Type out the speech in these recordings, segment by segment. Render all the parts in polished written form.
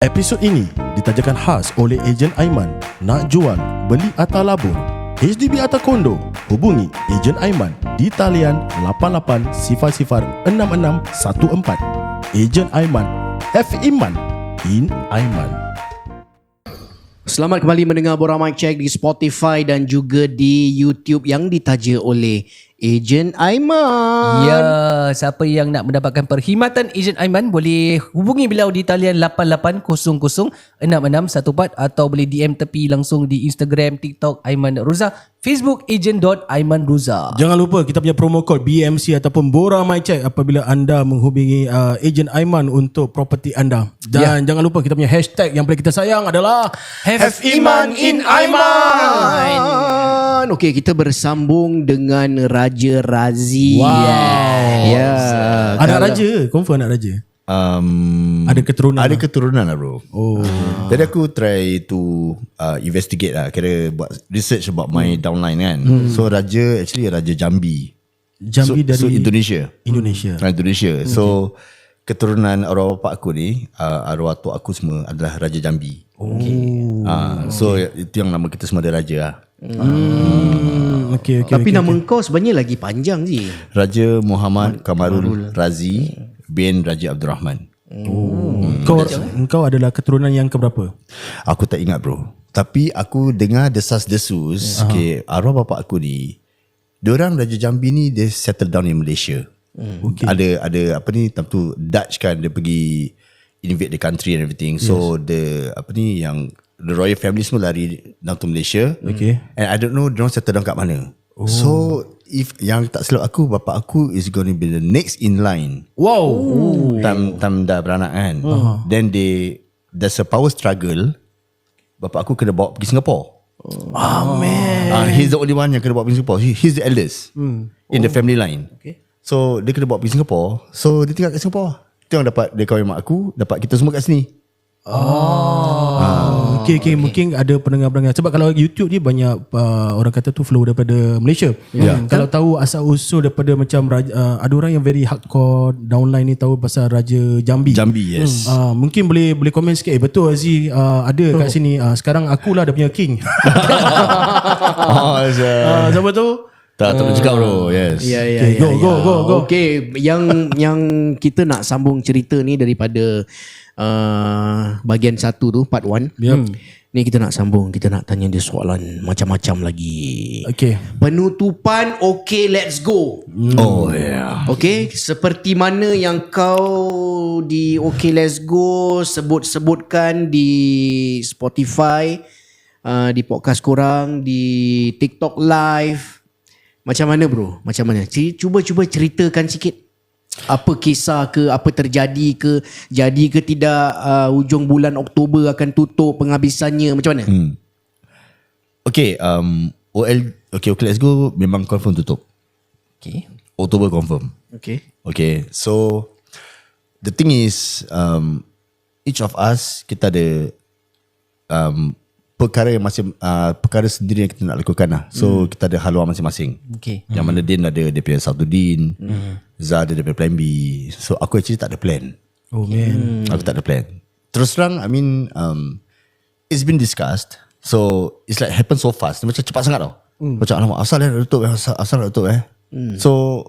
Episod ini ditajakan khas oleh ejen Aiman. Nak jual, beli atau labur? HDB atau kondo? Hubungi ejen Aiman di talian 88006614. Ejen Aiman, F Iman, In Aiman. Selamat kembali mendengar Borak Mic Check di Spotify dan juga di YouTube yang ditaja oleh Ejen Aiman. Ya, siapa yang nak mendapatkan perkhidmatan Ejen Aiman boleh hubungi beliau di talian 88006614 atau boleh DM tepi langsung di Instagram, TikTok Aiman Ruza, Facebook ejen.aimanruza. Jangan lupa kita punya promo code BMC ataupun Borak Mic Check apabila anda menghubungi ejen Aiman untuk properti anda. Dan jangan lupa kita punya hashtag yang paling kita sayang adalah Have Iman in Aiman. Okey, kita bersambung dengan Raja Razi. Wow. Ya. Anak raja, confirm anak raja. Ada keturunan. Ada keturunan lah bro. Oh. Jadi aku try to investigate lah, kira buat research about my downline kan. So Raja actually Raja Jambi. Jambi dari so Indonesia. Indonesia. Indonesia. So keturunan arwah bapak aku ni, arwah tok aku semua adalah Raja Jambi. So itu yang nama kita semua ada Raja lah. Okay. Tapi nama kau sebenarnya lagi panjang je. Raja Muhammad Kamarul Razi bin Raja Abdul Rahman. Kau adalah keturunan yang keberapa? Aku tak ingat bro. Tapi aku dengar desas-desus, okay, arwah bapak aku ni, diorang Raja Jambi ni dia settle down in Malaysia. Okay. Ada apa ni, time tu Dutch kan, dia pergi invade the country and everything. So the apa ni yang the royal family semua lari down to Malaysia. Okay. And I don't know diorang settle down kat mana. So if yang tak silap aku, bapak aku is going to be the next in line. Wow. Time dah beranak kan. Then there's a power struggle. Bapak aku kena bawa pergi Singapore. Man. He's the only one yang kena bawa pergi Singapore. He's the eldest in the family line. Okay. So dia kena bawa pergi Singapore. So dia tinggal kat Singapore. Itu yang dapat dia kahwin mak aku, dapat kita semua kat sini. Okay. Mungkin ada pendengar-pendengar. Sebab kalau YouTube ni banyak orang kata tu flow daripada Malaysia. Kalau tahu asal usul daripada macam ada orang yang very hardcore downline ni tahu pasal Raja Jambi. Jambi, yes. Mungkin boleh komen sikit. Betul Aziz, ada kat sini. Sekarang akulah dia punya king. Siapa tu? Tak boleh cakap bro. Yes. Ya. Go. Okey, yang kita nak sambung cerita ni daripada bahagian 1 tu, part 1. Ni kita nak sambung, kita nak tanya dia soalan macam-macam lagi. Okay. Penutupan, okay, let's go. Oh yeah. Okay, seperti mana yang kau di okay, let's go sebut-sebutkan di Spotify, di podcast korang, di TikTok live. Macam mana bro? Macam mana? Cuba ceritakan sikit. Apa kisah ke, apa terjadi ke, jadi ke tidak, hujung bulan Oktober akan tutup penghabisannya, macam mana? Okay, okay, let's go memang confirm tutup. Okay. Oktober confirm. Okay, so the thing is, each of us kita ada perkara yang perkara sendiri yang kita nak lakukan lah. So kita ada haluan masing-masing. Okay. Yang mana Din ada dia punya satu Din, Zah ada dia punya plan B. So aku actually tak ada plan. Oh man. Aku tak ada plan. Terus terang, I mean, it's been discussed. So it's like happen so fast. Macam cepat sangat tau. Macam alamak, asal dah tutup asal dah tutup So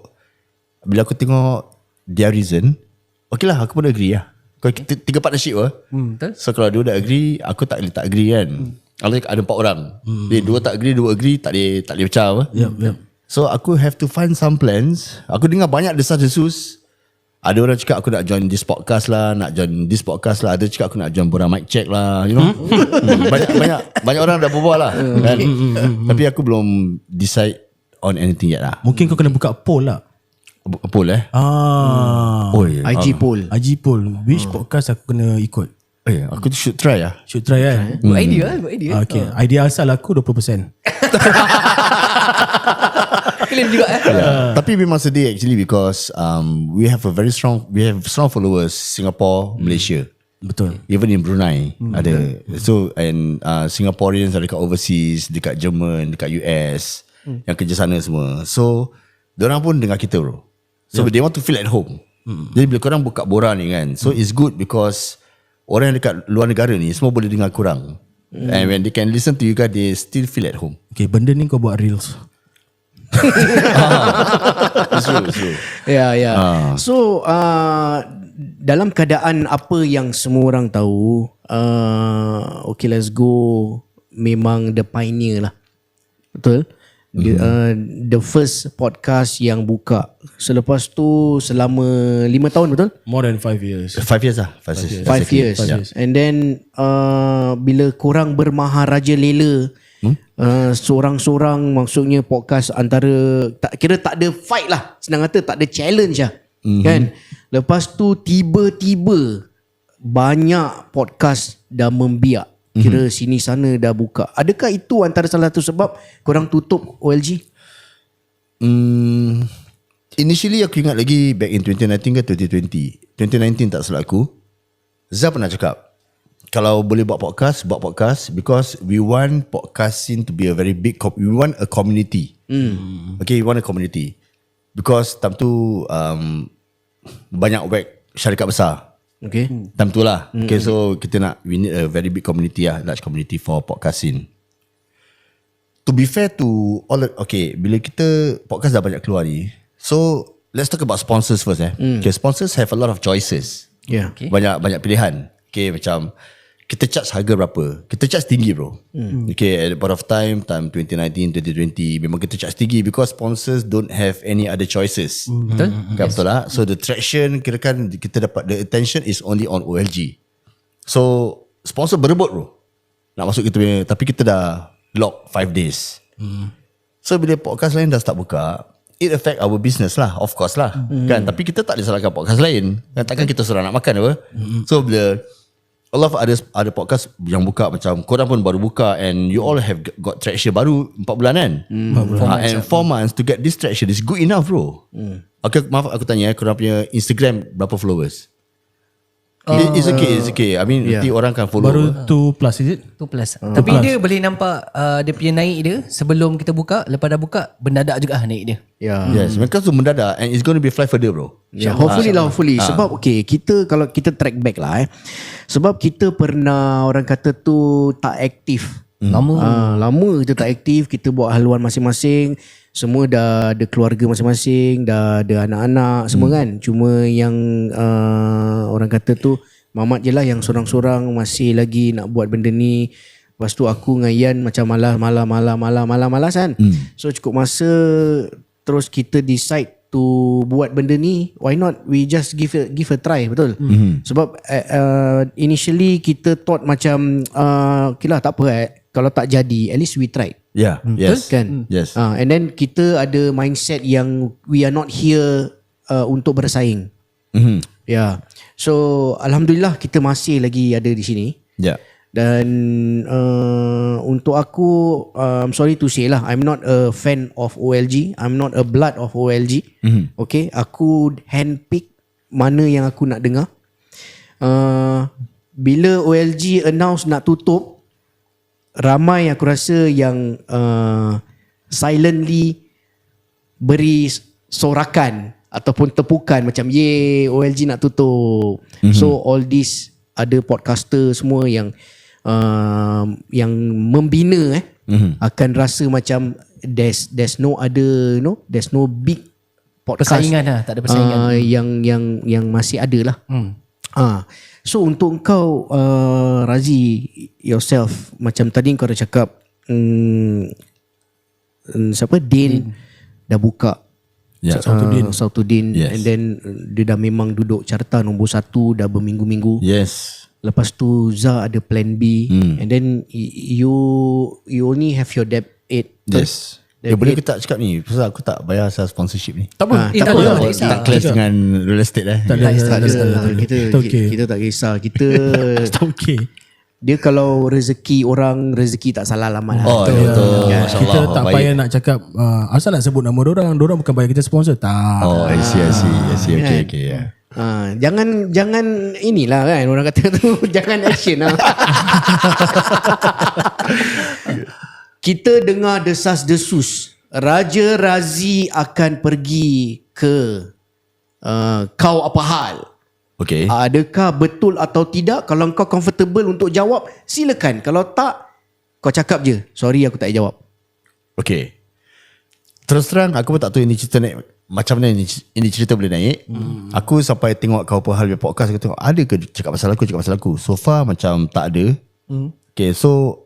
bila aku tengok their reason, okay lah, aku pun agree lah. Kalau kita 3 partnership lah. Betul. So kalau 2 dah agree, aku tak agree kan. Kalau ada 4 orang, 2 tak agree, 2 agree, tak boleh pecah apa. Yep. So aku have to find some plans. Aku dengar banyak desas-desus. Ada orang cakap aku nak join this podcast lah, nak join this podcast lah. Ada cakap aku nak join Borak Mic Check lah, you know. banyak orang dah berbual lah kan? Tapi aku belum decide on anything yet lah. Mungkin kau kena buka poll lah. Poll Oh yeah. IG poll. IG poll. Which podcast aku kena ikut? Aku tu should try lah. Should try kan? Good idea. Okay. Idea asal aku 20%. Claim juga Tapi memang sedih actually because we have strong followers Singapore, Malaysia. Betul. Even in Brunei ada. So and Singaporeans ada dekat overseas, dekat Jerman, dekat US, yang kerja sana semua. So diorang pun dengar kita bro. So they want to feel at home. Jadi bila korang buka Borak ni kan, so it's good because orang yang dekat luar negara ni semua boleh dengar korang. And when they can listen to you guys, they still feel at home. Okay, benda ni kau buat reels. It's true. Ya, ya. So dalam keadaan apa yang semua orang tahu, Okay Let's Go memang the pioneer lah. Betul? The first podcast yang buka. Selepas tu selama 5 tahun, betul? More than 5 years. 5 years lah. 5 5 years. And then bila korang bermaharaja lela, seorang-seorang, maksudnya podcast antara, tak kira tak ada fight lah, senang kata tak ada challenge lah, kan. Lepas tu tiba-tiba banyak podcast dah membiak, kira sini sana dah buka. Adakah itu antara salah satu sebab korang tutup OLG? Initially aku ingat lagi back in 2019 ke 2020. 2019 tak salah aku, Zah pernah cakap, kalau boleh buat podcast, because we want podcasting to be a very big, we want a community. Okay, we want a community. Because time tu banyak web syarikat besar. Okay. Time tu lah. Okay, so we need a very big community lah, large community for podcasting. To be fair to all, okay, bila kita podcast dah banyak keluar ni, so let's talk about sponsors first. Okay, sponsors have a lot of choices. Yeah. Okay. Banyak pilihan. Okay, macam kita charge harga berapa? Kita charge tinggi, bro. Okay, at the point of time 2019, 2020, memang kita charge tinggi because sponsors don't have any other choices. Betul? Kan, betul lah. So the traction, kirakan kita dapat, the attention is only on OLG. So sponsor berebut, bro, nak masuk kita punya, tapi kita dah lock 5 days. So bila podcast lain dah start buka, it affect our business lah, of course lah. Kan, tapi kita tak disalahkan podcast lain kan, takkan kita seorang nak makan apa. So bila a lot of other podcast yang buka, macam korang pun baru buka and you all have got traction baru 4 bulan kan. 4 months to get this traction is good enough, bro. Okay, maaf aku tanya, korang punya Instagram berapa followers? It's okay. I mean, nanti orang kan follow. Baru 2 plus, is it? 2 plus. Tapi dia boleh nampak dia punya naik dia sebelum kita buka, lepas dah buka mendadak juga naik dia. Yeah. Yes, mereka tu mendadak and it's going to be fly further, bro. Yeah, hopefully. Sebab okay, kalau kita track back lah sebab kita pernah, orang kata tu, tak aktif. Lama kita tak aktif. Kita buat haluan masing-masing. Semua dah ada keluarga masing-masing, dah ada anak-anak semua kan. Cuma yang orang kata tu, Mamat je lah yang sorang-sorang masih lagi nak buat benda ni. Lepas tu aku dengan Yan macam malas kan. So cukup masa, terus kita decide to buat benda ni. Why not we just give a try, betul? Sebab initially kita thought macam okay lah, tak apa, kalau tak jadi, at least we tried. Yeah, yes. Kan? Yes. And then kita ada mindset yang we are not here untuk bersaing. Yeah. So alhamdulillah kita masih lagi ada di sini. Yeah. Dan untuk aku, I'm sorry to say lah, I'm not a fan of OLG. I'm not a blood of OLG. Okay, aku handpick mana yang aku nak dengar. Bila OLG announce nak tutup, ramai aku rasa yang silently beri sorakan ataupun tepukan macam ye, OLG nak tutup. So all this, ada podcaster semua yang membina akan rasa macam there's no other, there's no big podcast Persaingan lah, tak ada persaingan. yang masih ada lah. So untuk kau Razi yourself, macam tadi kau dah cakap siapa, Din dah buka, Sautuddin. Yes. And then dia dah memang duduk carta nombor 1 dah berminggu-minggu. Yes. Lepas tu Zah ada plan B. And then you only have your debt 8. Yes. Boleh ke tak cakap ni, pasal aku tak bayar asal sponsorship ni. Tak apa. Tak apa. Tak clash dengan real estate Tak ada. Kita tak kisah. Kita Tak okay. dia kalau rezeki orang, rezeki tak salah alamat. Oh, ya, betul. Masya Kita Allah, tak baik. payah nak cakap asal nak sebut nama dorang bukan bayar kita sponsor. Tak. Oh, I see. Okay, yeah. Jangan inilah kan orang kata tu. Jangan action lah. Kita dengar desas-desus Raja Razi akan pergi ke kau apa hal. Okay. Adakah betul atau tidak? Kalau kau comfortable untuk jawab, silakan. Kalau tak, kau cakap je, sorry aku tak payah jawab. Okay. Terus terang aku pun tak tahu ini cerita naik macam mana ini cerita boleh naik. Aku sampai tengok kau apa hal di podcast, aku tengok ada ke cakap pasal aku. So far macam tak ada. Okay, so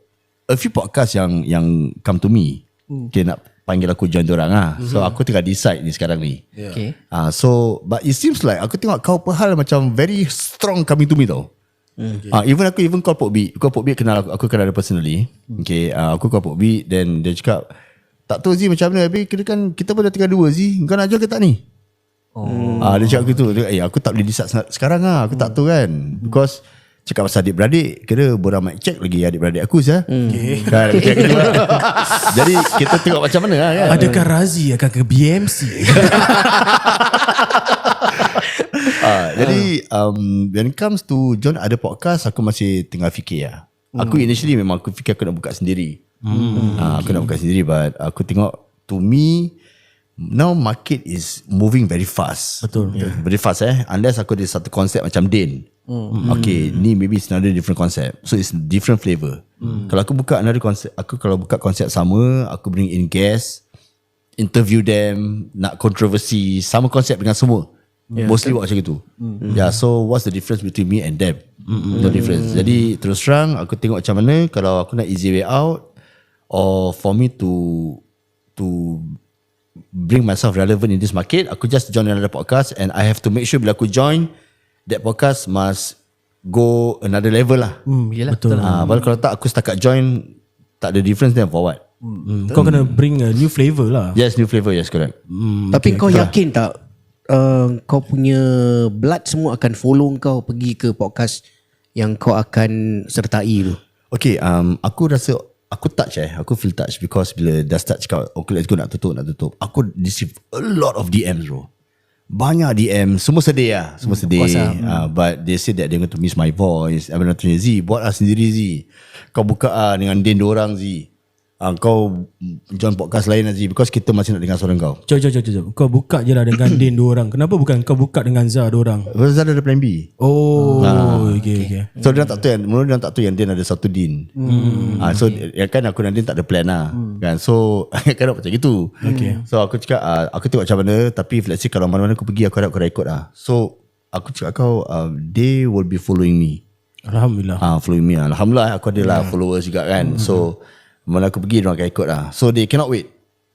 a few podcast yang come to me. Okay, nak panggil aku join diorang lah. So aku tengah decide ni sekarang ni. Okay. So but it seems like aku tengok kau apa hal macam very strong coming to me tau. Even call Pok B kenal aku kenal dia personally. Okay, aku call Pok B, then dia cakap tak tahu Zee macam mana, tapi kira kan kita pun dah tinggal 2 Zee, kau nak jual ke tak ni? Dia cakap gitu. Aku tak boleh decide sekarang lah, aku tak tahu kan. Because cakap pasal adik-beradik, kira borang mic check lagi adik-beradik aku kan. Jadi kita tengok macam mana lah kan. Adakah Razi akan ke BMC? Jadi when it comes to join other podcast, aku masih tengah fikir lah. Aku initially memang aku fikir aku nak buka sendiri. Aku nak buka sendiri, but aku tengok, to me now market is moving very fast. Betul. Very fast unless aku ada satu konsep macam Din. Okay, ni maybe it's another different concept, so it's different flavor. Kalau aku buka another concept, kalau buka konsep sama, aku bring in guest, interview them, nak kontroversi sama konsep dengan semua. Mostly buat macam itu. So what's the difference between me and them? No difference. Jadi terus terang aku tengok macam mana kalau aku nak easy way out, or for me to bring myself relevant in this market, aku just join another podcast, and I have to make sure bila aku join, that podcast must go another level lah. Yelah, Betul. Baru kalau tak, aku setakat join, tak ada difference then for what? Kau kena bring a new flavour lah. Yes, new flavor, yes, correct. Tapi kau yakin tak kau punya blood semua akan follow kau pergi ke podcast yang kau akan sertai tu? Okay, aku rasa aku touch aku feel touch because bila dah start cakap okay let's go nak tutup, aku receive a lot of DMs bro. Banyak DM, semua sedih lah, semua sedih. But they say that they're going to miss my voice. Abang nak tanya, Z, buat lah sendiri Z. Kau buka dengan Din diorang Z. Kau join podcast lain lah Z, because kita masih nak dengar suara kau. Jom. Kau buka je lah dengan Din diorang. Kenapa bukan kau buka dengan Zah diorang? Sebab Zah ada plan B. Okay. So dia tak tahu yang, mula dia tak tahu yang Din ada satu Din. So kan aku dan Din tak ada plan lah. Kan, so kan macam gitu. Okay. So aku cakap aku tengok macam mana, tapi let's say kalau mana-mana aku pergi, aku harap kau dah ikut lah. So aku cakap kau, they will be following me. Alhamdulillah. Following me. Alhamdulillah aku ada lah followers juga kan. So mana aku pergi, diorang akan ikut lah. So they cannot wait.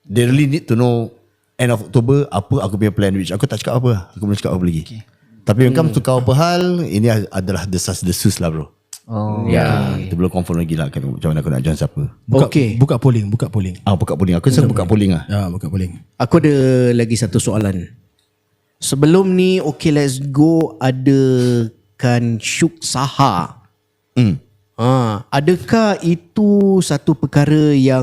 They really need to know end of October apa aku punya plan, which aku tak cakap apa. Aku belum cakap apa lagi. Tapi when comes to kau apa hal, ini adalah desas-desus lah bro. Kita belum confirm lagi lah kan, macam mana aku nak join siapa. Buka polling. Buka polling. Aku rasa buka polling lah. Buka polling. Aku ada lagi satu soalan. Sebelum ni Okay Let's Go adakan Syuk Saha. Adakah itu satu perkara yang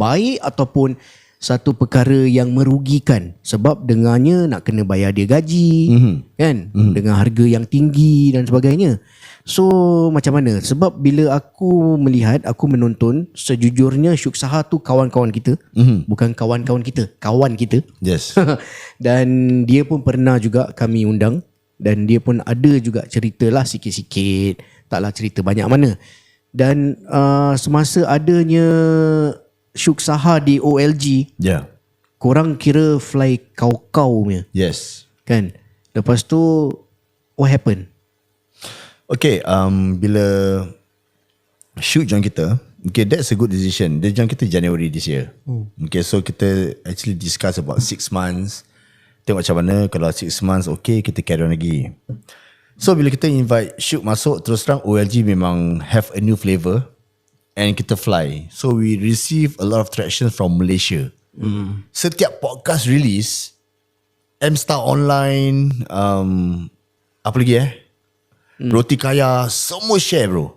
baik ataupun satu perkara yang merugikan? Sebab dengarnya nak kena bayar dia gaji, kan? Dengan harga yang tinggi dan sebagainya. So macam mana? Sebab bila aku melihat, aku menonton, sejujurnya Syuk Saha tu kawan-kawan kita. Bukan kawan-kawan kita, kawan kita. Yes. Dan dia pun pernah juga kami undang, dan dia pun ada juga ceritalah sikit-sikit, taklah cerita banyak mana. Dan semasa adanya Syuk Saha di OLG, korang kira fly kau-kau punya. Yes. Kan? Lepas tu what happened? Okay, bila Syuk join kita, okay, that's a good decision. Dia join kita January this year. Okay, so kita actually discuss about 6 months. Tengok macam mana, kalau 6 months okay, kita carry on lagi. So bila kita invite Syuk masuk, terus terang OLG memang have a new flavor, and kita fly. So we receive a lot of traction from Malaysia. Setiap podcast release, M-Star Online, apa lagi Roti Kaya, semua share bro.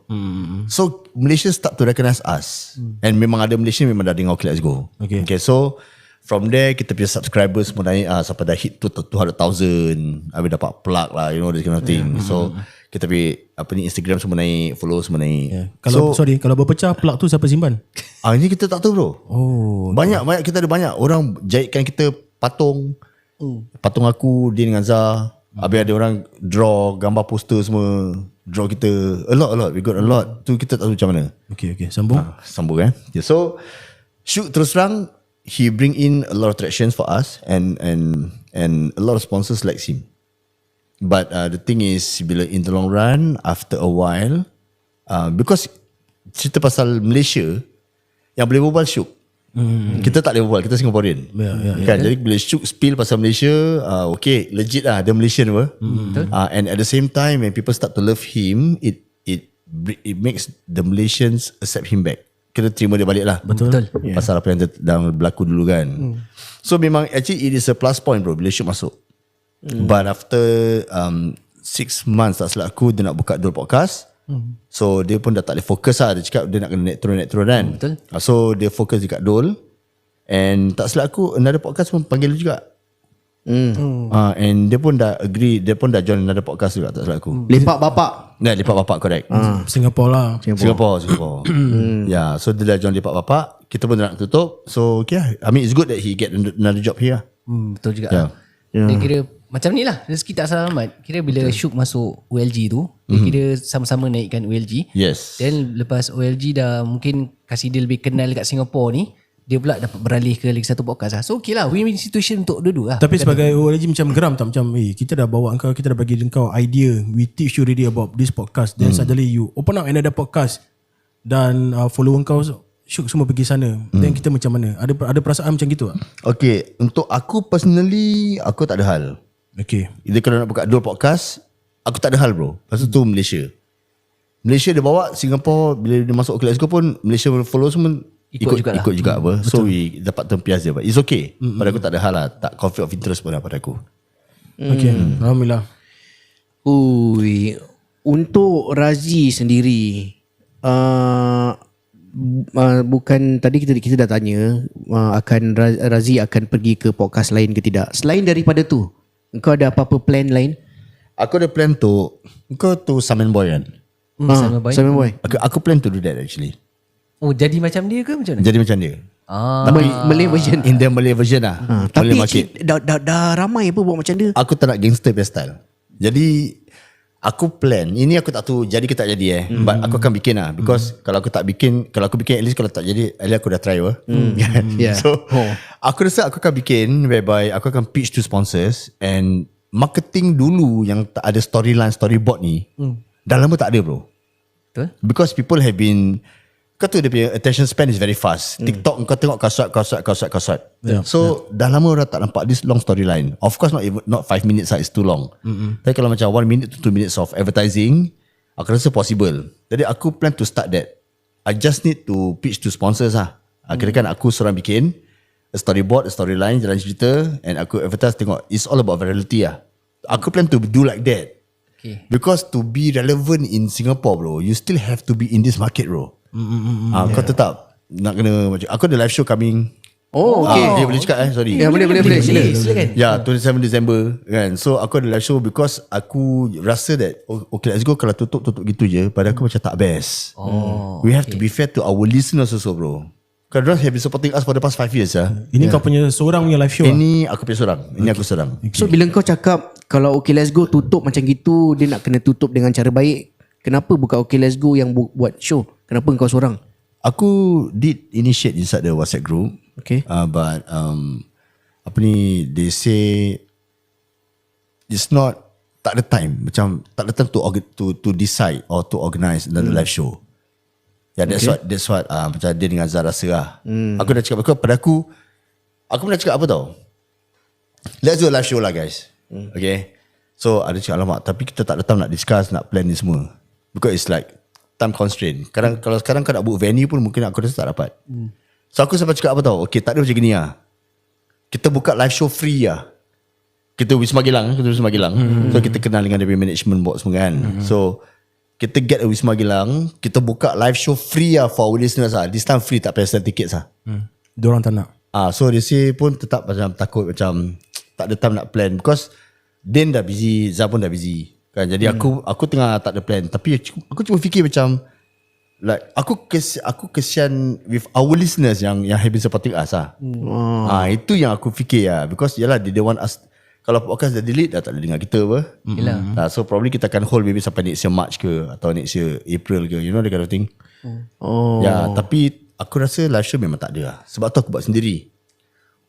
So Malaysia start to recognize us, and memang ada Malaysia memang dah dengar Okay Let's Go. Okay, so from there kita punya subscribers semua naik sampai dah hit 200,000. Habis dapat plug lah, you know, this kind of thing. So kita punya Instagram semua naik, follow semua naik. Kalau kalau berpecah plug tu siapa simpan? Ini kita tak tahu bro. Banyak kita ada banyak orang jahitkan kita patung. Patung aku, dia dengan Zah. Habis ada orang draw gambar poster semua, draw kita a lot, we got a lot. Tu kita tak tahu macam mana. Okay, sambung. Sambung yeah. So Syuk terus terang, he bring in a lot of attractions for us and a lot of sponsors likes him. But the thing is, bila in the long run, after a while, because cerita pasal Malaysia, yang boleh berbual Syuk. Kita tak boleh berbual, kita Singaporean. Kan? Jadi bila Syuk spill pasal Malaysia, okay, legit lah, dia Malaysian apa. And at the same time, when people start to love him, it makes the Malaysians accept him back. Kita terima dia balik lah. Betul. Pasal apa yang dah berlaku dulu kan. So memang actually it is a plus point bro bila Syuk masuk. But after 6 months tak salah aku, dia nak buka Dol Podcast. So dia pun dah tak boleh fokus lah. Dia cakap dia nak kena naik turun kan. Betul. So dia fokus dekat Dol. And tak salah aku, another podcast pun panggil dia juga. And dia pun dah agree, dia pun dah join another podcast juga, tak salah aku. Lepak bapak. Nah, Lepak Bapak, correct. Singapore lah. Singapore. Yeah, so dia dah join Lepak Bapak. Kita pun dah nak tutup. So okay, I mean it's good that he get another job here. Betul juga. Yeah. Dia kira macam ni lah, rezeki tak salah amat. Kira bila Syuk masuk OLG tu, dia kira sama-sama naikkan OLG. Yes. Then lepas OLG dah mungkin kasih dia lebih kenal dekat Singapore ni, dia pula dapat beralih ke lagi satu podcast lah. So okay lah, win-win situation untuk dua-dua lah. Tapi sebagai OLG macam geram tak? Macam kita dah bawa kau, kita dah bagi kau idea, we teach you already about this podcast, then suddenly you open up another podcast dan follower kau Syuk semua pergi sana. Then kita macam mana? Ada perasaan macam gitu tak? Okay, untuk aku personally, aku tak ada hal. Okay. Dia kalau nak buka dua podcast, aku tak ada hal bro. Lepas tu Malaysia dia bawa Singapore. Bila dia masuk OK Let's Go pun, Malaysia follow semua ikut juga apa. So we dapat tempias dia. But it's okay. Pada aku tak ada hal lah. Tak conflict of interest pun lah pada aku. Okay. Alhamdulillah. Untuk Razi sendiri, bukan tadi kita dah tanya akan Razi akan pergi ke podcast lain ke tidak. Selain daripada tu, engkau ada apa-apa plan lain? Aku ada plan tu, kau tu Saman Boy kan? Simon Boy. Aku plan to do that actually. Oh, jadi macam dia ke macam mana? Jadi macam dia. Tapi Malay version. In the Malay version lah. Tapi Malay market. dah ramai apa buat macam dia. Aku tak nak gangster punya style. Jadi aku plan, ini aku tak tahu jadi ke tak jadi but aku akan bikin lah. Because kalau aku bikin at least, kalau tak jadi at least aku dah try Yeah. So aku rasa aku akan bikin whereby aku akan pitch to sponsors and marketing dulu yang tak ada storyline, storyboard ni. Dah lama tak ada bro. Betul. Because people have been, kau tahu dia punya attention span is very fast. TikTok kau tengok kasut. So dah lama orang tak nampak this long storyline. Of course not 5 minutes lah, it's too long. Tapi kalau macam 1 minute to 2 minutes of advertising, aku rasa possible. Jadi aku plan to start that. I just need to pitch to sponsors lah. Kira-kira aku seorang bikin a storyboard, a storyline, jalan cerita, and aku advertise, tengok it's all about virality lah. Aku plan to do like that. Because to be relevant in Singapore bro, you still have to be in this market bro. Kau tetap nak kena macam, aku ada live show coming. Oh okay. Dia boleh cakap sorry. Ya boleh Silakan. Ya 27 December kan. So aku ada live show because aku rasa that okay let's go, kalau tutup gitu je, pada aku macam tak best. We have to be fair to our listeners also bro. Because they have been supporting us for the past 5 years Ini kau punya seorang punya live show Ini aku punya seorang. Ini aku seorang. So bila kau cakap kalau OK Let's Go tutup macam gitu, dia nak kena tutup dengan cara baik, kenapa bukan OK Let's Go yang buat show? Kenapa kau seorang? Aku did initiate inside the WhatsApp group. Okay. But apa ni, they say it's not, tak ada time. Macam tak ada time to decide or to organize another live show. Yeah, that's what macam dia dengan Azhar rasa lah. Aku dah cakap pada aku pernah cakap apa tau, let's do a live show lah guys. Okay. So ada cakap alamak, tapi kita tak ada time nak discuss, nak plan ni semua. Because it's like time constraint. Kalau sekarang kau nak book venue pun mungkin aku rasa tak dapat. So aku sempat cakap apa tau, okay tak ada macam gini lah, kita buka live show free lah. Kita Wisma Gilang. So kita kenal dengan dia punya management board semua kan. So kita get a Wisma Gilang, kita buka live show free lah for our listeners lah. This time free, tak payah sell tickets lah. Diorang tak nak. So dia say pun tetap macam takut, macam tak ada time nak plan. Because Dan dah busy, Zah pun dah busy kan. Jadi aku tengah tak ada plan. Tapi aku cuma fikir macam like aku kesian with our listeners yang have been supporting us lah. Itu yang aku fikir lah. Because yalah, they want us, kalau podcast dah delete dah tak ada dengar kita apa. So probably kita akan hold maybe sampai next year March ke atau next year April ke, you know, that kind of thing. Tapi aku rasa live show memang tak ada lah. Sebab tu aku buat sendiri.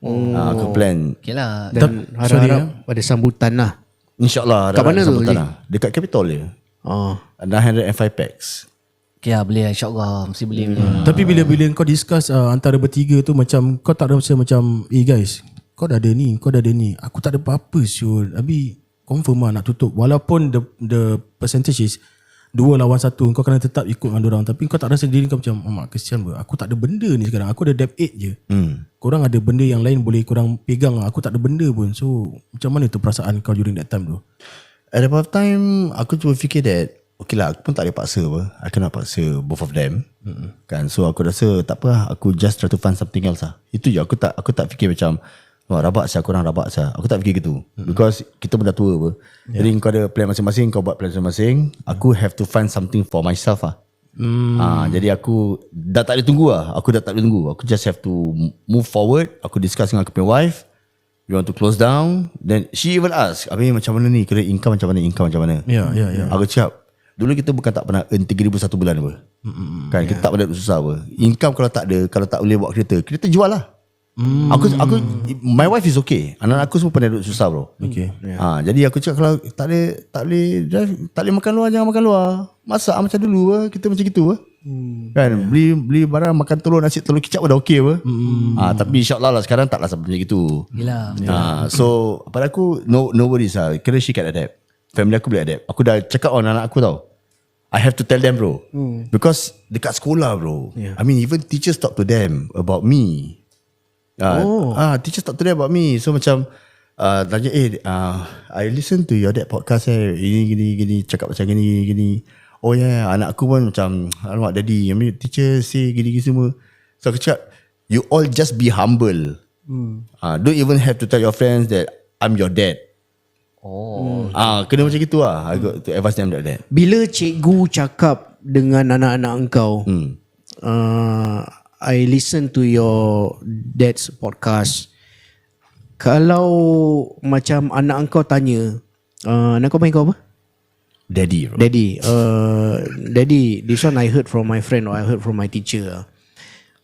Aku plan. Okay lah. Dan harap ada sambutan lah. InsyaAllah. Kat mana tu? Dekat Capitol je. 905 packs. Okay lah, boleh insyaAllah. Mesti boleh. Tapi bila kau discuss antara bertiga tu, macam kau tak rasa macam guys, kau dah ada ni, kau dah ada ni, aku tak ada apa-apa Syul. Habis confirm lah nak tutup. Walaupun the percentage is 2 lawan 1, kau kena tetap ikut dengan dorang. Tapi kau tak rasa diri kau macam, mak kesian ber, aku tak ada benda ni sekarang. Aku ada debt 8 je. Korang ada benda yang lain boleh korang pegang. Aku tak ada benda pun. So macam mana tu perasaan kau during that time tu? At that point of time, aku cuma fikir that okay lah, aku pun tak boleh paksa apa. Aku nak paksa both of them. Kan? So aku rasa tak apa lah, aku just try to find something else lah. Itu je, aku tak fikir macam rabak saya, korang rabak saya. Aku tak fikir gitu. Because kita pun dah tua apa. Jadi kau ada plan masing-masing, kau buat plan masing-masing. Aku have to find something for myself lah. Jadi aku dah tak boleh tunggu lah. Aku dah tak boleh tunggu. Aku just have to move forward. Aku discuss dengan aku punya wife. We want to close down. Then she even ask, Abi macam mana ni? Kira income macam mana? Ya. Aku cakap, dulu kita bukan tak pernah earn 3,000 satu bulan apa. Kan kita tak pernah susah apa. Income kalau tak ada, kalau tak boleh buat kereta jual lah. Aku my wife is okay. Anak aku semua pernah duduk susah bro. Okay. Jadi aku cakap kalau tak boleh drive, tak boleh makan luar, jangan makan luar. Masak macam dulu kita macam gitu kan beli barang, makan telur, nasi telur kicap pun dah okay tapi insyaAllah lah sekarang taklah sampai macam gitu. So pada aku no worries lah. Kena she can adapt. Family aku boleh adapt. Aku dah cakap anak aku tau, I have to tell them bro. Because dekat sekolah bro, I mean even teachers talk to them about me. Teachers talk to them about me. So macam tanya I listen to your dad podcast gini cakap macam gini. Oh yeah, anak aku pun macam, alamak daddy, I mean teacher say gini semua. So aku cakap, you all just be humble. Don't even have to tell your friends that I'm your dad. Kena macam gitu lah. I got to advise them like that. Bila cikgu cakap dengan anak-anak engkau, I listen to your dad's podcast. Kalau macam anak engkau tanya, anak kau panggil kau apa? Daddy bro. Daddy, this one I heard from my friend or I heard from my teacher.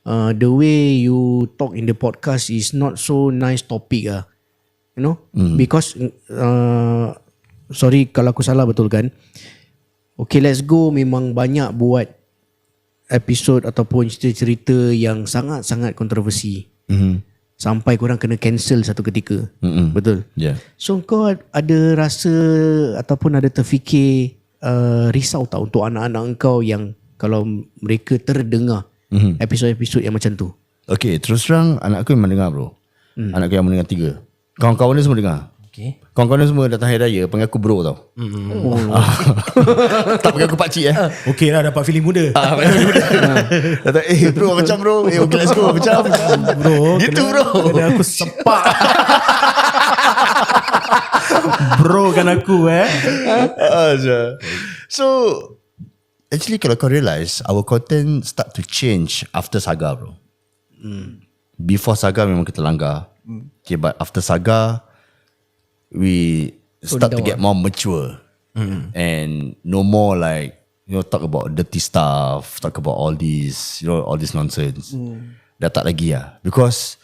The way you talk in the podcast is not so nice topic you know, because sorry kalau aku salah, betul kan? Okay, let's go memang banyak buat episod ataupun cerita-cerita yang sangat-sangat kontroversi. Sampai korang kena cancel satu ketika. Betul? Yeah. So kau ada rasa ataupun ada terfikir risau tak untuk anak-anak kau yang kalau mereka terdengar episod-episod yang macam tu? Okay, terus terang anak aku memang dengar bro. Anak aku yang mendengar 3. Kawan-kawan dia semua dengar. Okay. Kawan-kawan dia semua datang hari raya panggil aku bro tau. Tak panggil aku pakcik Okay lah, dapat feeling muda. Datang bro macam bro. Okay let's go macam Bro, gitu bro. kena aku sepak. Bro kan aku So actually kalau kau realise, our content start to change after Saga bro. Before Saga memang kita langgar. Okay, but after Saga we start to get more mature. And no more like, you know, talk about dirty stuff, talk about all these, you know, all this nonsense. Dah tak lagi lah. Because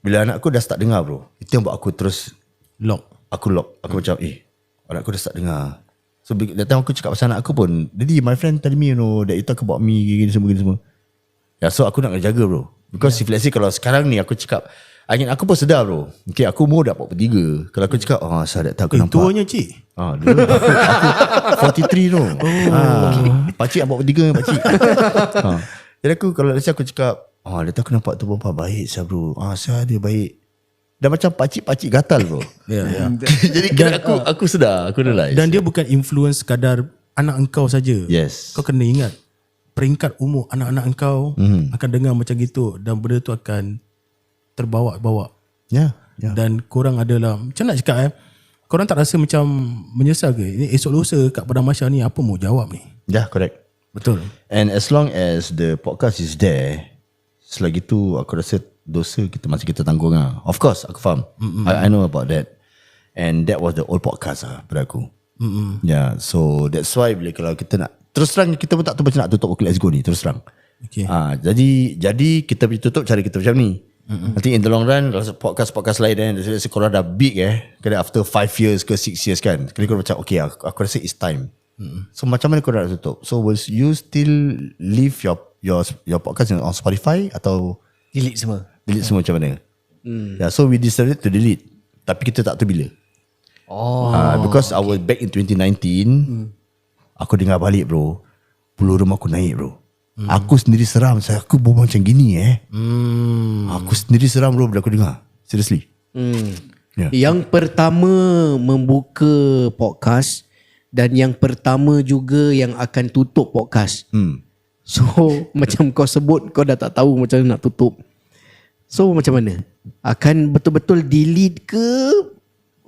bila anak aku dah start dengar bro, itu yang buat aku terus lock. Aku macam anak aku dah start dengar. So datang aku cakap pasal anak aku pun, Daddy, my friend tell me, you know, that you talk about me gini semua. So aku nak jaga bro. Because if let's say kalau sekarang ni aku cakap, aku pun sedar bro. Okay, aku umur dah 43. Kalau aku cakap, saya tak tahu aku nampak. Tuanya cik. Dulu aku 43 tu. Pakcik 43 pakcik. Jadi aku kalau let's say aku cakap, dia tahu aku nampak tu perempuan baik saya bro. Saya dia baik. Dah macam pakcik gatal bro. Jadi kira aku sedar, aku realize. Dan dia bukan influence sekadar anak engkau saja. Yes. Kau kena ingat peringkat umur anak-anak engkau akan dengar macam gitu, dan benda tu akan terbawa-bawa. Ya. Dan korang adalah, macam nak cakap korang tak rasa macam menyesal ke? Ini esok lusa kat Padang Mahsyar ni apa mau jawab ni? Ya, correct. Betul. And as long as the podcast is there, selagi tu aku rasa dosa kita masih kita tanggung lah. Of course aku faham. I know about that. And that was the old podcast pada aku. Yeah, so that's why bila kalau kita nak terus terang, kita pun tak tahu macam nak tutup Okay Let's Go ni, terus terang. Okay. Jadi kita boleh tutup cara kita macam ni. Nanti in the long run, podcast lain let's say korang dah big kena after 5 years ke 6 years kan, kena korang macam okay, aku rasa it's time. So macam mana korang nak tutup? So will you still leave your podcast on Spotify atau Delete semua. delete semua macam mana? Yeah, so we decided to delete, tapi kita tak tahu bila. Because I was back in 2019, aku dengar balik bro, bulu rumah aku naik bro. Aku sendiri seram, aku berbual macam gini Aku sendiri seram bro bila aku dengar. Seriously. Yeah. Yang pertama membuka podcast dan yang pertama juga yang akan tutup podcast. So macam kau sebut, kau dah tak tahu macam mana nak tutup. So macam mana? Akan betul-betul delete ke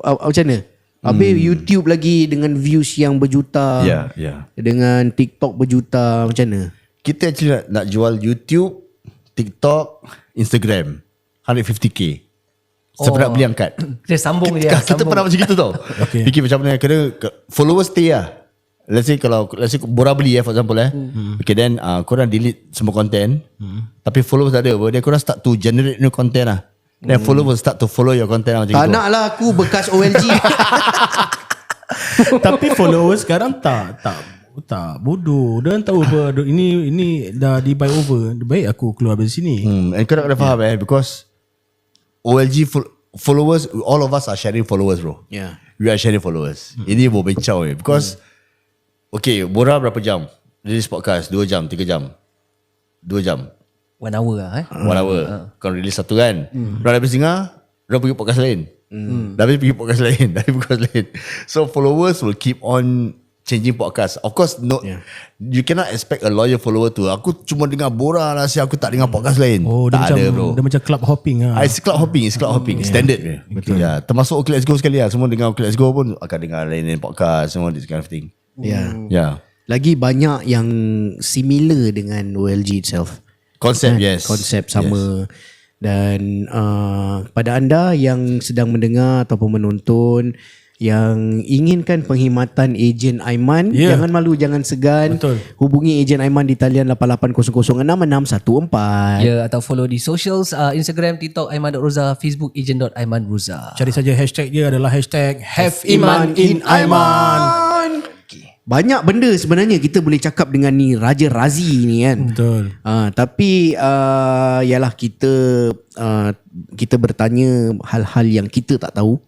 macam mana? Habis YouTube lagi dengan views yang berjuta. Yeah. Dengan TikTok berjuta, macam mana? Kita actually nak jual YouTube, TikTok, Instagram 150k. Sebab beli angkat. Kita sambung dia. Kita pernah macam gitu tau. Okay. Fikir macam mana, kena followers stay lah. Let's say Bora beli for example okay, then korang delete semua content, tapi followers ada, then korang start to generate new content lah. Then followers start to follow your content macam Tak gitu. nak lah aku bekas OLG. Tapi followers sekarang tak bodoh. Dia tahu apa ini dah di buy over. Baik aku keluar dari sini. And korang kena faham because OLG followers, all of us are sharing followers bro. Yeah. We are sharing followers. Ini berbecau because okay, Bora berapa jam release podcast? 2 jam, 3 jam, 2 jam, 1 hour lah 1 hour. Kau release satu kan, dah habis dengar, dah pergi podcast lain, dah habis pergi podcast lain, dah pergi podcast lain. So followers will keep on changing podcast. Of course you cannot expect a loyal follower tu. Aku cuma dengar Bora lah, aku tak dengar podcast lain. Dia Tak macam ada bro. dia macam club hopping It's cloud hopping, standard. Betul. Yeah, termasuk Okay Let's Go sekali lah. Semua dengar Okay Let's Go pun akan dengar lain podcast, semua this kind of thing. Yeah. Lagi banyak yang similar dengan OLG itself. Konsep, yes. Konsep sama. Dan pada anda yang sedang mendengar ataupun menonton yang inginkan penghematan ejen Aiman, jangan malu, jangan segan. Betul. Hubungi ejen Aiman di talian 88006614. Ya, atau follow di socials, Instagram, TikTok Aiman.Roza, Facebook Ejen.Aiman.Roza. Cari saja hashtag dia adalah hashtag Have Iman in Aiman. Banyak benda sebenarnya kita boleh cakap dengan ni Raja Razi ni kan. Betul. Tapi yalah kita bertanya hal-hal yang kita tak tahu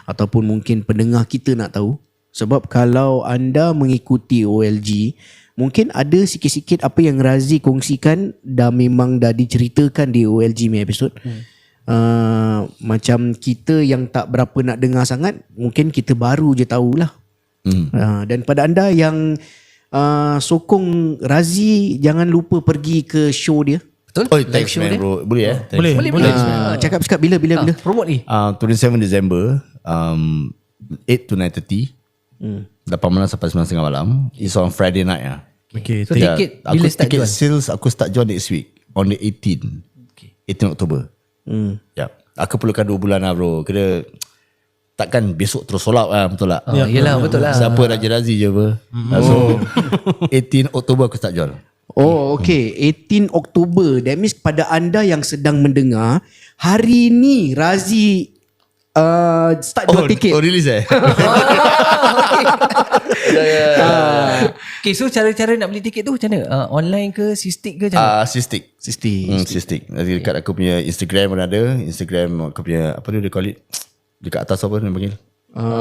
ataupun mungkin pendengar kita nak tahu. Sebab kalau anda mengikuti OLG, mungkin ada sikit-sikit apa yang Razi kongsikan memang dah diceritakan di OLG punya episod. Macam kita yang tak berapa nak dengar sangat, mungkin kita baru je tahulah. Dan pada anda yang sokong Razi, jangan lupa pergi ke show dia. Betul? Thanks man bro. Boleh Boleh. Cakap bila ni? Promote ni. 27 December 8 to 9:30, 8 malam sampai 9:30 malam. It's on Friday night lah. Okay. So tiket bila start tiket jual? sales aku start jual next week on the 18 Oktober. Aku perlukan 2 bulan lah bro. Kena takkan besok terus sold out lah, betul tak? Yelah, betul lah. Siapa Raja Razi je apa. So 18 Oktober aku start jual. Oh, okay. 18 Oktober. That means pada anda yang sedang mendengar, hari ni Razi start jual tiket. Release Okay, so cara-cara nak beli tiket tu macam mana? Online ke, Sistik ke macam mana? Sistik. Sistik. Nanti dekat aku punya Instagram pun ada. Instagram aku punya, apa dia call it? Dekat atas apa dia panggil?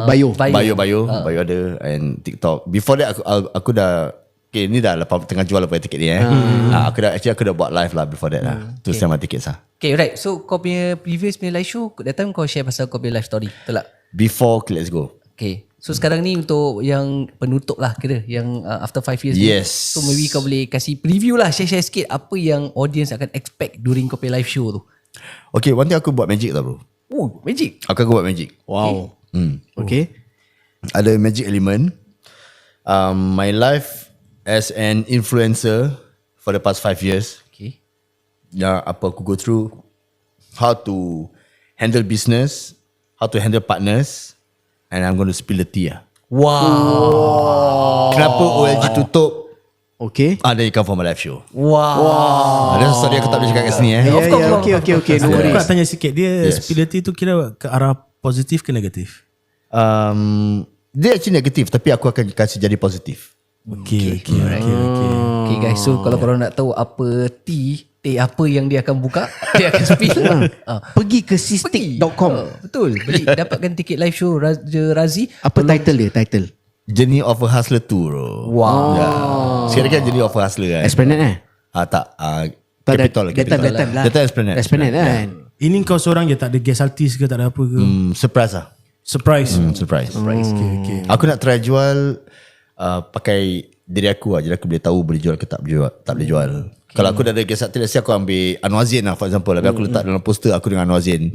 Bio. Bio ada. And TikTok. Before that aku dah, okay, ni dah lepas tengah jual apa tiket ni aku dah buat live lah before that lah. Tu sama tiket sah. Okay, right. So kau punya previous punya live show, that time kau share pasal kau punya live story, betul tak? Before Let's Go. Okay. So sekarang ni untuk yang penutup lah kira, yang after 5 years Yes. ni. So maybe kau boleh kasih preview lah, share sikit apa yang audience akan expect during kau punya live show tu. Okay, one thing aku buat magic tau bro. Oh, magic. Aku buat magic. Wow. Okay. Ada magic element. My life as an influencer for the past 5 years. Okay. Yang apa aku go through, how to handle business, how to handle partners, and I'm going to spill the tea lah. Wow. Kenapa OLG tutup? Okay. Then you come for my live show. Wow. Ada story aku tak boleh cakap kat sini Yeah, Of course, yeah, okay. No Aku worries. nak tanya sikit, dia Yes. spility tu kira ke arah positif ke negatif? Dia actually negatif, tapi aku akan kasih jadi positif. Okay. Okay guys, so kalau korang nak tahu apa teh apa yang dia akan buka, dia akan spill. Pergi ke sistik.com. Betul. Beli dapatkan tiket live show Raja Razi. Apa title dia? Title Journey of a Hustler 2 bro. Wow. Sekarang kan Journey of a Hustler kan. Esplanade Tak Tak ada- Capital Datang lah. Datang Esplanade. Esplanade kan. Ini kau seorang je, tak ada guest artist ke, tak ada apa ke? Surprise lah. Surprise. Surprise. Okay. Aku nak try jual pakai diri aku lah. Jadi aku boleh tahu boleh jual ke tak boleh jual. Kalau aku dah ada guest artist, let's say aku ambil Anwar Zain lah for example. Habis aku letak dalam poster aku dengan Anwar Zain.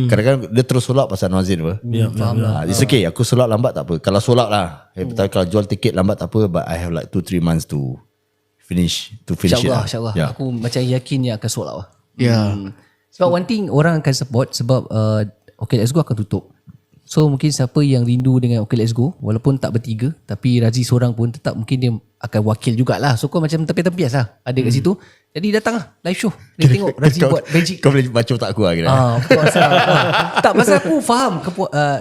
Kadang-kadang dia terus sold out pasal Anwar Zain apa. It's okay, aku sold out lambat tak apa. Kalau sold out lah. Tapi kalau jual tiket lambat tak apa. But I have like 2-3 months to finish it lah. InsyaAllah. Yeah. Aku macam yakin dia akan sold out lah. Ya. Sebab one thing orang akan support sebab Okay Let's Go akan tutup. So mungkin siapa yang rindu dengan Okay Let's Go, walaupun tak bertiga, tapi Razi seorang pun tetap mungkin dia akan wakil jugalah. So kau macam tempias-tempias lah ada kat situ. Jadi datang lah live show. Dia tengok Razi buat magic. Kau boleh baca otak aku lah kira. Pasal, tak, pasal aku faham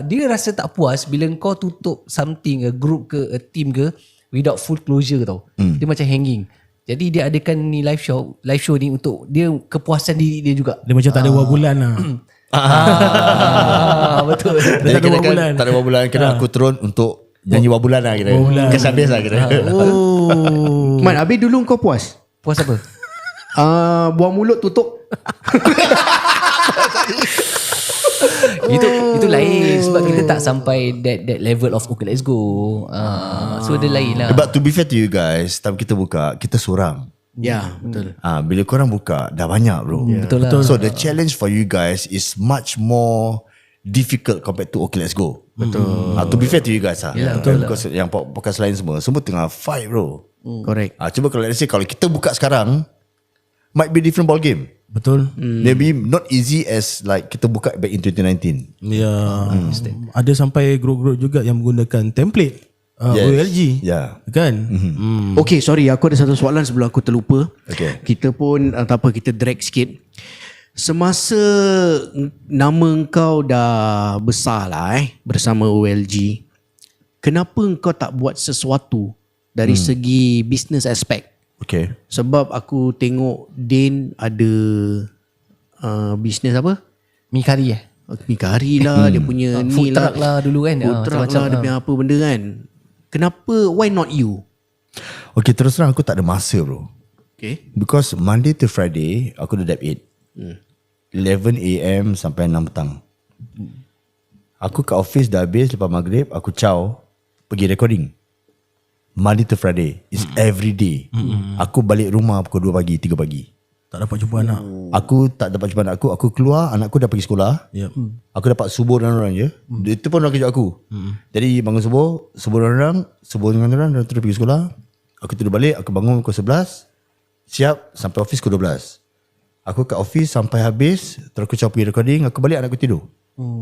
dia rasa tak puas bila kau tutup something, a group ke, a team ke, without full closure tau. Dia macam hanging. Jadi dia adakan ni live show ni untuk dia kepuasan diri dia juga. Dia macam tak ada buat bulan lah. Betul. Jadi tak ada kira bulan. tak ada bulan. Kira aku turun untuk nyanyi bulan lah kira. Kesan habis lah kira. Man, habis dulu kau puas? Puas apa? Buang mulut tutup. Itu lain sebab kita tak sampai that level of Okay Let's Go. So dia lain lah. But to be fair to you guys, time kita buka, kita seorang. Ya, betul. Bila korang buka, dah banyak bro. Betul lah. So the challenge for you guys is much more difficult compared to Okay Let's Go. Betul. To be fair to you guys betul. Because yang podcast lain semua tengah fight bro. Correct. Cuba kalau let's say kalau kita buka sekarang, might be different ball game. Betul. Maybe not easy as like kita buka back in 2019. Ya. Ada sampai grup-grup juga yang menggunakan template OLG. Yeah. Kan? Okay, sorry, aku ada satu soalan sebelum aku terlupa. Okay. Kita pun tak apa, kita drag sikit. Semasa nama kau dah besar lah bersama OLG, kenapa kau tak buat sesuatu dari segi business aspect? Okay. Sebab aku tengok Din ada bisnes apa? Mi kari Mi kari lah, dia punya ni food lah. truck lah dulu kan. Food truck lah, dia punya apa benda kan. Kenapa, why not you? Okay, terus terang aku tak ada masa bro. Okay. Because Monday to Friday aku dah dap 8. 11 AM sampai 6 petang. Aku kat office dah habis lepas maghrib, aku caw pergi recording. Monday to Friday is every day. Aku balik rumah pukul 2 pagi, 3 pagi. Tak dapat jumpa anak. Aku tak dapat jumpa anak aku. Aku keluar, anak aku dah pergi sekolah. Yep. Aku dapat subuh dengan orang je. Itu pun orang kejut aku. Jadi bangun subuh dengan orang, dan terus pergi sekolah. Aku tidur balik, aku bangun pukul 11. Siap sampai office pukul 12. Aku kat office sampai habis, terus aku pergi recording, aku balik, anak aku tidur.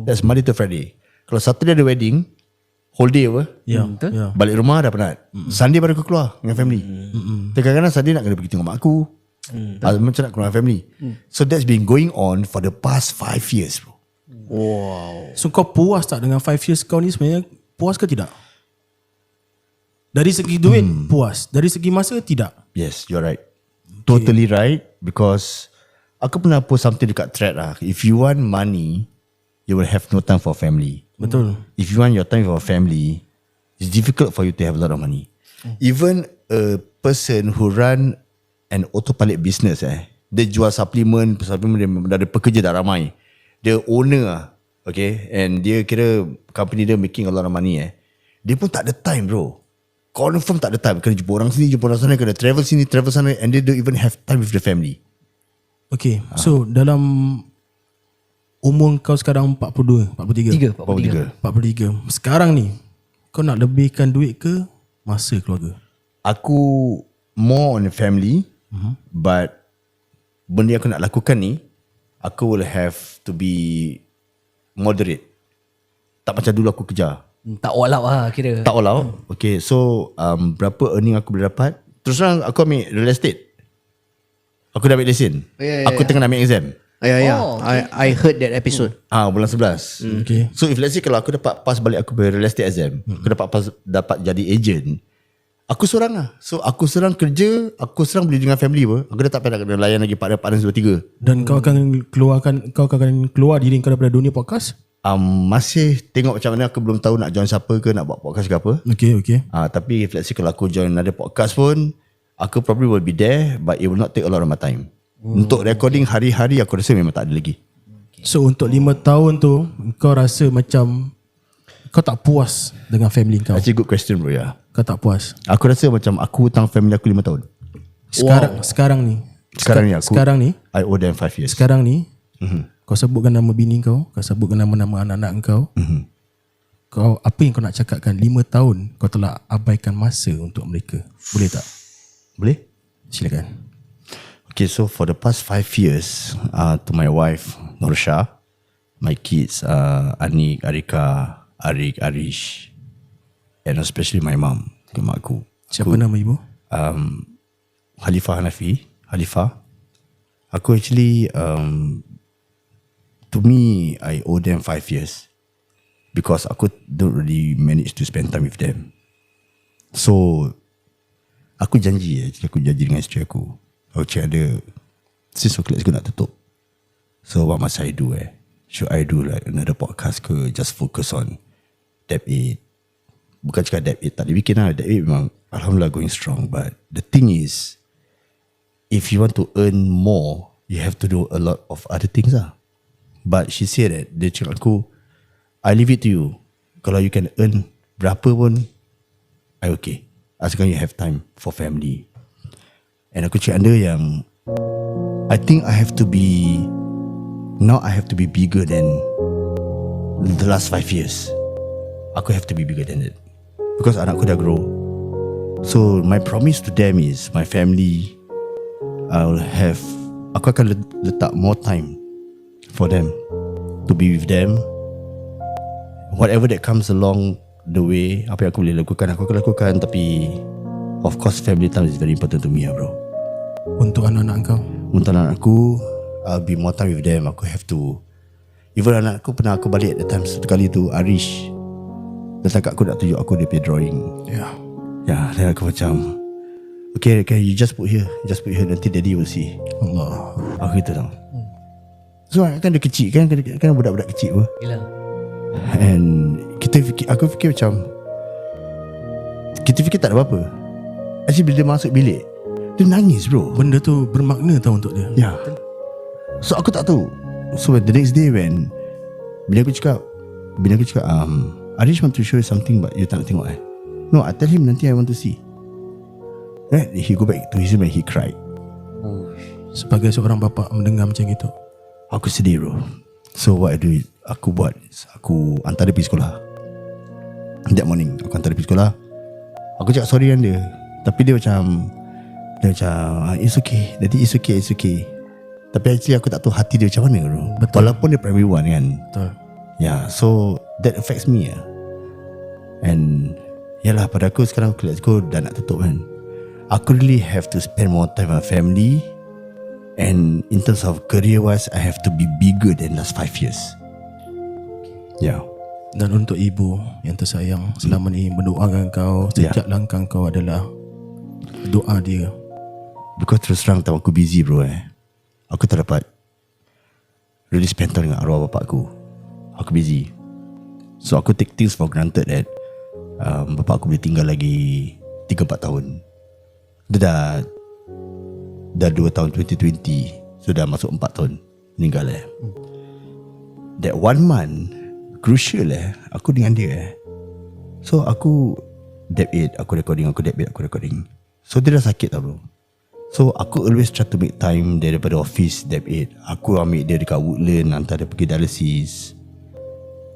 That's Monday to Friday. Kalau Saturday ada wedding, whole day apa? Ya. Betul. Ya. Balik rumah dah penat. Sunday baru aku keluar dengan family. Kadang-kadang Sunday nak kena pergi tengok mak aku. Macam nak keluar dengan family. So that's been going on for the past 5 years bro. Wow. So kau puas tak dengan 5 years kau ni sebenarnya? Puas ke tidak? Dari segi duit puas. Dari segi masa tidak. Yes, you're right. Totally right. Because aku pernah post something dekat thread lah. If you want money, you will have no time for family. Betul. If you want your time for family, it's difficult for you to have a lot of money. Even a person who run an autopilot business dia jual suplemen dia ada pekerja dah ramai. Dia owner lah. Okay. And dia kira company dia making a lot of money dia pun tak ada time bro. Confirm tak ada time. Kena jumpa orang sini, jumpa orang sana, kena travel sini, travel sana, and they don't even have time with the family. Okay. So dalam umur kau sekarang 42, 43. 43. Sekarang ni kau nak lebihkan duit ke masa keluarga? Aku more on the family, but benda yang aku nak lakukan ni, aku will have to be moderate. Tak macam dulu aku kejar. Tak all out lah kira. Tak all out. Okay, so berapa earning aku boleh dapat? Terus terang aku ambil real estate. Aku dah ambil lesen. Aku tengah nak ambil exam. Oh, I heard that episode. Bulan 11. Okay. So if let's say kalau aku dapat pass balik aku punya real estate exam, aku dapat jadi agent. Aku seorang lah. So aku seorang kerja, aku seorang boleh dengan family apa. Aku dah tak payah nak kena layan lagi partner 2-3. Dan kau akan keluar diri kau daripada dunia podcast? Masih tengok macam mana. Aku belum tahu nak join siapa ke, nak buat podcast ke apa. Okay. Tapi if let's say kalau aku join another podcast pun, aku probably will be there, but it will not take a lot of my time. Untuk recording hari-hari aku rasa memang tak ada lagi. So untuk 5 tahun tu kau rasa macam kau tak puas dengan family kau? Actually good question bro ya. Kau tak puas? Aku rasa macam aku hutang family aku 5 tahun. Sekarang ni Sekarang ni I owe them 5 years. Sekarang ni kau sebutkan nama bini kau sebutkan nama-nama anak-anak kau. Kau apa yang kau nak cakapkan 5 tahun kau telah abaikan masa untuk mereka. Boleh tak? Boleh? Silakan. Okay, so for the past 5 years, to my wife Norsha, my kids Anik, Arika, Arik, Arish, and especially my mom, mak aku. Siapa nama ibu? Halifah Hanafi. Halifah. Aku actually to me I owe them 5 years because aku don't really manage to spend time with them. So aku janji dengan isteri aku. Aku cakap ada, since Let's Go nak tutup, so what must I do Should I do like another podcast ke, just focus on Deb 8? Bukan cakap Deb 8 tak boleh bikin lah. Deb 8 memang alhamdulillah going strong, but the thing is, if you want to earn more, you have to do a lot of other things lah. But she said that, dia cakap aku, I leave it to you. Kalau you can earn berapa pun, I okay, asalkan you have time for family. And aku cakap dia yang I think I have to be bigger than the last 5 years. Aku have to be bigger than it because anakku dah grow. So my promise to them is, my family, aku akan letak more time for them, to be with them. Whatever that comes along the way, apa yang aku boleh lakukan, aku akan lakukan. Tapi of course family time is very important to me bro. Untuk anak-anak kau? Untuk anak aku, I'll be more time with them. Aku have to, even anak aku pernah aku balik at the time satu kali tu, Arish datang kat aku nak tunjuk aku dia punya drawing. Ya, dan aku macam, okay, you just put here, nanti daddy will see. Allah. Aku gitu tau. So kan dia kecil kan budak-budak kecil apa. Yelah. And aku fikir macam, kita fikir tak ada apa-apa. Actually bila dia masuk bilik, dia nangis bro. Benda tu bermakna tau untuk dia. Ya. So aku tak tahu. So the next day when Bila aku cakap Arish want to show you something, but you tak nak tengok No, I tell him nanti I want to see. Right? He go back to his room and he cried. Sebagai seorang bapa mendengar macam itu, Aku sedih bro. So what I do, aku hantar dia pergi sekolah. That morning aku hantar dia pergi sekolah. Aku cakap sorry dengan dia, tapi dia macam it's okay daddy, it's okay. Tapi actually aku tak tahu hati dia macam mana bro. Betul. Walaupun dia primary 1 kan. betul. Yeah, so that affects me And yalah, pada aku sekarang Let's Go dah nak tutup kan. Aku really have to spend more time with my family. And in terms of career wise, I have to be bigger than last 5 years. Yeah. Dan untuk ibu yang tersayang, selama ni mendoakan kau, setiap langkah kau adalah doa dia. Because terus terang time aku busy bro aku tak dapat really spend time dengan arwah bapak aku. Aku busy. So aku take things for granted that bapak aku boleh tinggal lagi 3-4 tahun. Dia dah 2 tahun 2020, so dah masuk 4 tahun meninggal That 1 month crucial aku dengan dia So aku Deb 8 aku recording. So dia dah sakit tau bro. So aku always try to make time daripada office Deb 8. Aku ambil dia dekat Woodland, hantar dia pergi dialysis,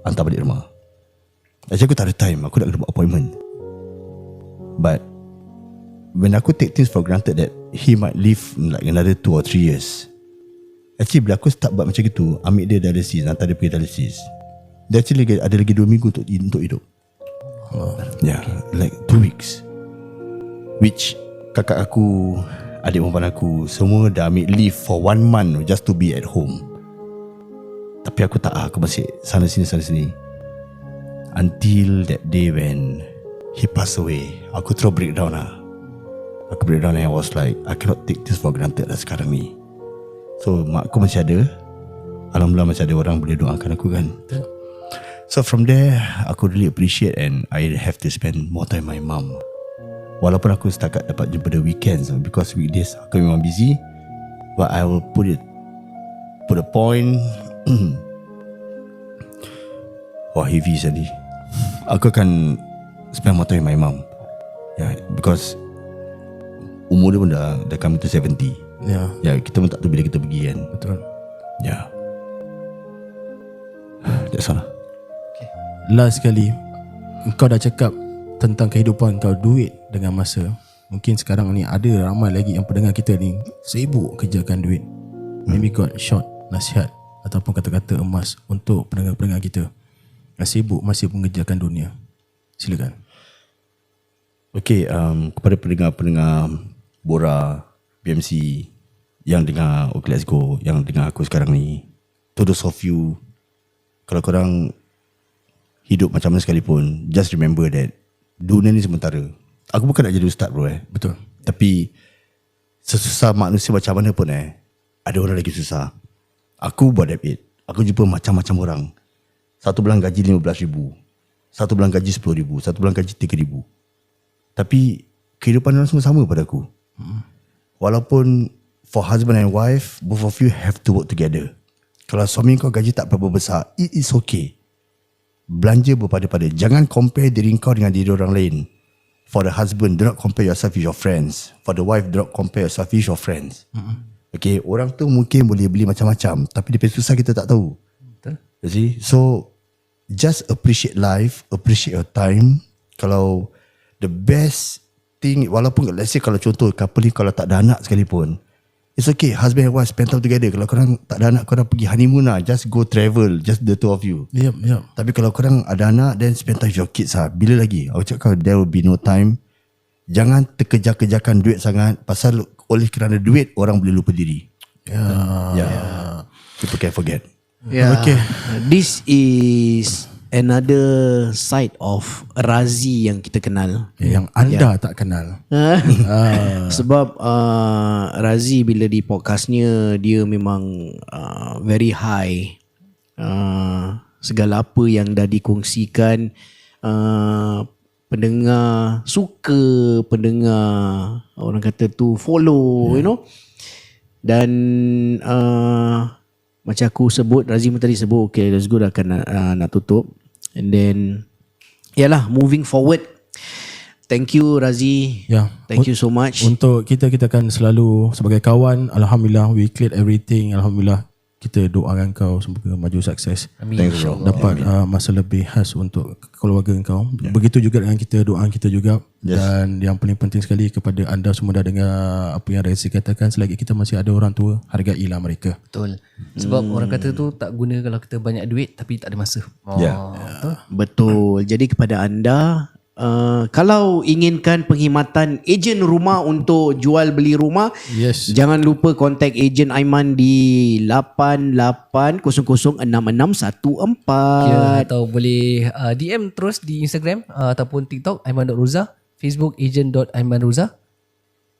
hantar balik rumah. Actually aku tak ada time, aku nak kena buat appointment. But when aku take things for granted that he might live like another 2 or 3 years, actually bila aku start buat macam gitu, ambil dia dialysis, hantar dia pergi dialysis, dia actually ada lagi 2 minggu untuk hidup. Yeah, like 2 weeks. Which kakak aku, adik perempuan aku, semua dah ambil leave for 1 month just to be at home. Tapi aku tak, aku masih sana sini. Until that day when he passed away, aku terus breakdown lah. Aku breakdown and I was like, I cannot take this for granted lah sekarang ni. So mak aku masih ada, alhamdulillah masih ada orang boleh doakan aku kan. So from there, aku really appreciate and I have to spend more time with my mum. Walaupun aku setakat dapat jumpa the weekends, because weekdays aku memang busy, but I will put a point. Wah, heavy tadi. Aku akan spend more time with my mum. Yeah, because umur dia pun dah come to 70. Ya, kita pun tak tahu bila kita pergi kan. Betul. Ya. That's all. Last sekali, kau dah cakap tentang kehidupan kau, duit dengan masa. Mungkin sekarang ni ada ramai lagi yang pendengar kita ni sibuk kerjakan duit. Maybe got short nasihat ataupun kata-kata emas untuk pendengar-pendengar kita yang sibuk masih mengejarkan dunia. Silakan. Okay, kepada pendengar-pendengar Bora, BMC yang dengar Okay Let's Go, yang dengar aku sekarang ni, to those of you, kalau korang hidup macam mana sekalipun, just remember that dunia ni sementara. Aku bukan nak jadi ustaz bro Betul. Tapi sesusah manusia macam mana pun ada orang lagi susah. Aku buat debit, aku jumpa macam-macam orang. Satu bulan gaji 15,000, satu bulan gaji 10,000, satu bulan gaji 3,000. Tapi kehidupan orang semua sama pada aku. Walaupun for husband and wife, both of you have to work together. Kalau suami kau gaji tak berapa besar, it is okay. Belanja berpada-pada. Jangan compare diri kau dengan diri orang lain. For the husband, do not compare yourself with your friends. For the wife, do not compare yourself with your friends. Okay, orang tu mungkin boleh beli macam-macam, tapi dia punya susah kita tak tahu. Betul. You see? So just appreciate life, appreciate your time. Kalau the best thing, walaupun let's say kalau contoh couple ni kalau tak ada anak sekalipun, it's okay, husband and wife spend time together. Kalau korang tak ada anak, korang pergi honeymoon lah, just go travel, just the two of you. Yep. Tapi kalau korang ada anak, then spend time with your kids lah. Bila lagi? Aku cakap there will be no time. Jangan terkejar-kejarkan duit sangat, pasal oleh kerana duit orang boleh lupa diri. People can forget. Yeah. Okay. This is another side of Razi yang kita kenal. Yang anda tak kenal. Sebab Razi bila di podcastnya, dia memang very high. Segala apa yang dah dikongsikan, pendengar suka, pendengar orang kata tu follow, you know. Dan macam aku sebut, Razi pun tadi sebut, okay, Let's Go dah akan nak tutup. And then yalah, moving forward, thank you Razi. Thank you so much. Untuk kita akan selalu sebagai kawan, alhamdulillah we cleared everything. Alhamdulillah, kita doakan kau semoga maju sukses. Amin. Dapat masa lebih khas untuk keluarga kau. Begitu juga dengan kita, doa kita juga. Dan yang paling penting sekali kepada anda semua dah dengar apa yang Razi katakan, selagi kita masih ada orang tua, hargailah mereka. Betul. Sebab orang kata tu tak guna kalau kita banyak duit tapi tak ada masa. Betul. Jadi kepada anda, kalau inginkan perkhidmatan ejen rumah untuk jual beli rumah, jangan lupa kontak ejen Aiman di 88006614. Atau boleh DM terus di Instagram ataupun TikTok aiman.ruza, Facebook agent.aimanruza.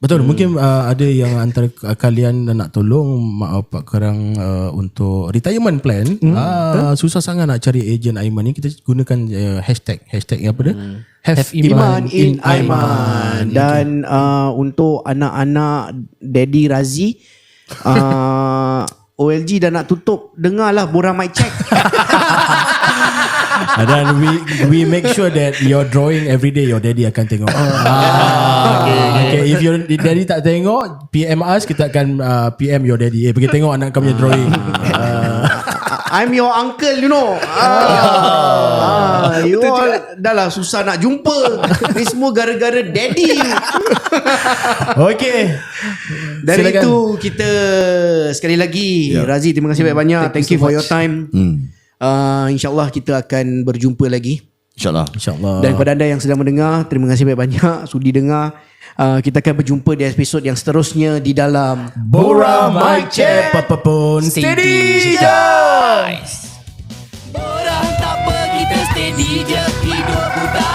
Betul. Mungkin ada yang antara kalian nak tolong mak bapak korang untuk retirement plan. Susah sangat nak cari ejen Aiman ni. Kita gunakan hashtag apa dia? Have Iman in Aiman. Dan untuk anak-anak Daddy Razi, OLG dah nak tutup, dengarlah Borang Mic Check. And then we make sure that your drawing every day your daddy akan tengok. Okay. If your daddy tak tengok, PM us, kita akan PM your daddy. Pergi tengok anak kau punya drawing. I'm your uncle, you know. You all dah lah susah nak jumpa. Ni semua gara-gara daddy. Okay. Dari Silakan. itu kita sekali lagi, Razi, terima kasih banyak-banyak. Thank you for your time. InsyaAllah kita akan berjumpa lagi. InsyaAllah. InsyaAllah. Dan kepada anda yang sedang mendengar, terima kasih banyak-banyak sudi dengar. Kita akan berjumpa di episod yang seterusnya di dalam Bora Mic Check. Apapun Steady je guys. Orang tak apa, kita steady je. Hidup buta